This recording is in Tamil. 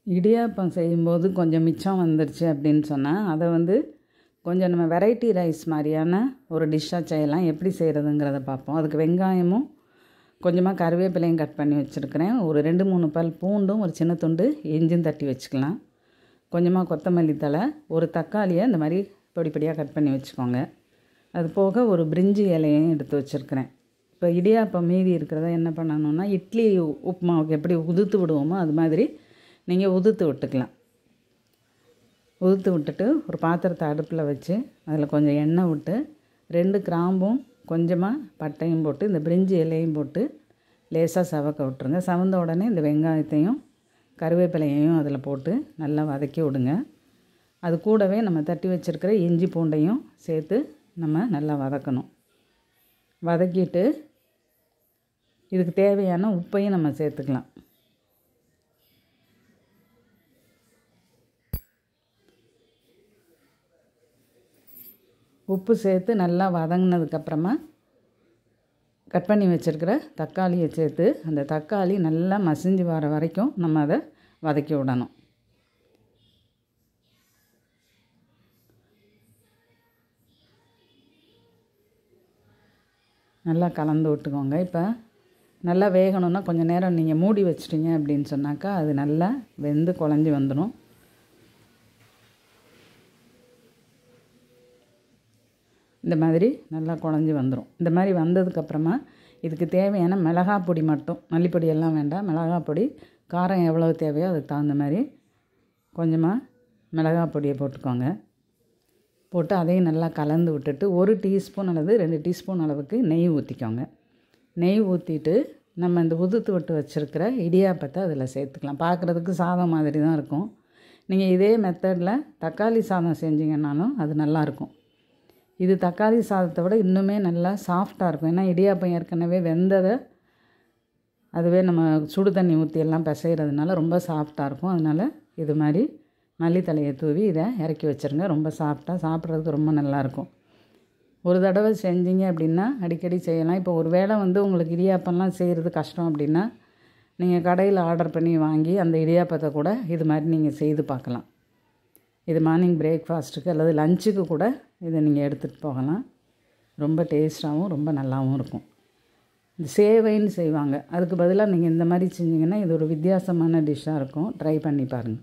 இடியாப்பம் செய்யும்போது கொஞ்சம் மிச்சம் வந்துருச்சு அப்படின்னு சொன்னால் அதை வந்து கொஞ்சம் நம்ம வெரைட்டி ரைஸ் மாதிரியான ஒரு டிஷ்ஷாக செய்யலாம். எப்படி செய்கிறதுங்கிறத பார்ப்போம். அதுக்கு வெங்காயமும் கொஞ்சமாக கருவேப்பிலையும் கட் பண்ணி வச்சுருக்கிறேன். ஒரு 2-3 பல் பூண்டும் ஒரு சின்ன துண்டு இஞ்சும் தட்டி வச்சுக்கலாம். கொஞ்சமாக கொத்தமல்லி தழை, ஒரு தக்காளியை இந்த மாதிரி பொடி பொடியாக கட் பண்ணி வச்சுக்கோங்க. அது போக ஒரு பிரிஞ்சி இலையையும் எடுத்து வச்சுருக்கிறேன். இப்போ இடியாப்பம் மீதி இருக்கிறத என்ன பண்ணணுன்னா, இட்லி உப்புமாவுக்கு எப்படி உதுத்து விடுவோமோ அது மாதிரி நீங்கள் உதுத்து விட்டுக்கலாம். உதுத்து விட்டுட்டு ஒரு பாத்திரத்தை அடுப்பில் வச்சு அதில் கொஞ்சம் எண்ணெய் விட்டு 2 கிராம்பும் கொஞ்சமாக பட்டையும் போட்டு இந்த பிரிஞ்சி இலையும் போட்டு லேசாக சவக்க விட்டுருங்க. சவந்த உடனே இந்த வெங்காயத்தையும் கருவேப்பிலையையும் அதில் போட்டு நல்லா வதக்கி விடுங்க. அது கூடவே நம்ம தட்டி வச்சுருக்கிற இஞ்சி பூண்டையும் சேர்த்து நம்ம நல்லா வதக்கணும். வதக்கிட்டு இதுக்கு தேவையான உப்பையும் நம்ம சேர்த்துக்கலாம். உப்பு சேர்த்து நல்லா வதங்கினதுக்கப்புறமா கட் பண்ணி வச்சுருக்கிற தக்காளியை சேர்த்து அந்த தக்காளி நல்லா மசிஞ்சு வர வரைக்கும் நம்ம அதை வதக்கி விடணும். நல்லா கலந்து விட்டுக்கோங்க. இப்போ நல்லா வேகணுன்னா கொஞ்சம் நேரம் நீங்கள் மூடி வச்சிட்டிங்க அப்படின்னு சொன்னாக்கா அது நல்லா வெந்து குழஞ்சி வந்துடும். இந்த மாதிரி நல்லா குழஞ்சி வந்துடும். இந்த மாதிரி வந்ததுக்கப்புறமா இதுக்கு தேவையான மிளகாய் பொடி மட்டும், மல்லிப்பொடி எல்லாம் வேண்டாம், மிளகாய் பொடி காரம் எவ்வளோ தேவையோ அதுக்கு தகுந்த மாதிரி கொஞ்சமாக மிளகாய் பொடியை போட்டுக்கோங்க. போட்டு அதையும் நல்லா கலந்து விட்டுட்டு 1 டீஸ்பூன் அல்லது 2 டீஸ்பூன் அளவுக்கு நெய் ஊற்றிக்கோங்க. நெய் ஊற்றிட்டு நம்ம இந்த உதுத்து விட்டு வச்சுருக்கிற இடியாப்பத்தை அதில் சேர்த்துக்கலாம். பார்க்குறதுக்கு சாதம் மாதிரி தான் இருக்கும். நீங்கள் இதே மெத்தடில் தக்காளி சாதம் செஞ்சிங்கன்னாலும் அது நல்லாயிருக்கும். இது தக்காளி சாதத்தை விட இன்னுமே நல்லா சாஃப்டாக இருக்கும். ஏன்னா இடியாப்பம் ஏற்கனவே வெந்ததை அதுவே நம்ம சுடு தண்ணி ஊற்றி எல்லாம் பிசைகிறதுனால ரொம்ப சாஃப்டாக இருக்கும். அதனால் இது மாதிரி மல்லித்தலையை தூவி இதை இறக்கி வச்சுருங்க. ரொம்ப சாஃப்டாக சாப்பிட்றதுக்கு ரொம்ப நல்லாயிருக்கும். ஒரு தடவை செஞ்சீங்க அப்படின்னா அடிக்கடி செய்யலாம். இப்போ ஒரு வேளை வந்து உங்களுக்கு இடியாப்பம்லாம் செய்கிறது கஷ்டம் அப்படின்னா நீங்கள் கடையில் ஆர்டர் பண்ணி வாங்கி அந்த இடியாப்பத்தை கூட இது மாதிரி நீங்கள் செய்து பார்க்கலாம். இது மார்னிங் பிரேக்ஃபாஸ்ட்டுக்கு அல்லது லஞ்சுக்கு கூட இதை நீங்கள் எடுத்துகிட்டு போகலாம். ரொம்ப டேஸ்ட்டாகவும் ரொம்ப நல்லாவும் இருக்கும். இந்த சேவைன்னு செய்வாங்க, அதுக்கு பதிலாக நீங்கள் இந்த மாதிரி செஞ்சிங்கன்னா இது ஒரு வித்தியாசமான டிஷ்ஷாக இருக்கும். ட்ரை பண்ணி பாருங்கள்.